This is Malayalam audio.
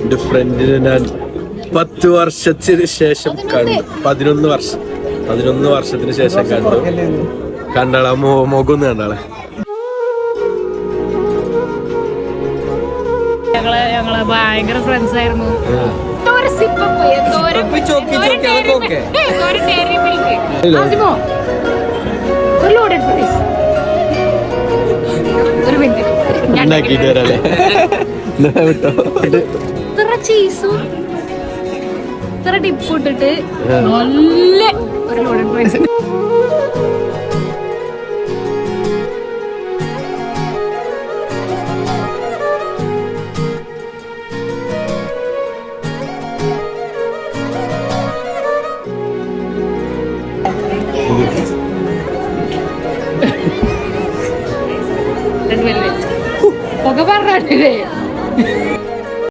എന്റെ ഫ്രണ്ടിനെ ഞാൻ 10 വർഷത്തിന് ശേഷം കണ്ടു. 11 വർഷത്തിന് ശേഷം കണ്ടാളെ മുഖം കണ്ടാളെ. ഞങ്ങള് ഭയങ്കര ഫ്രണ്ട്സ് ആയിരുന്നു. ഇത്ര ചീസും ഇത്ര ടിപ്പ് ഇട്ടിട്ട് നല്ല ഒരു ലോഡഡ് ഫ്രൈസ്. പുക പറഞ്ഞേ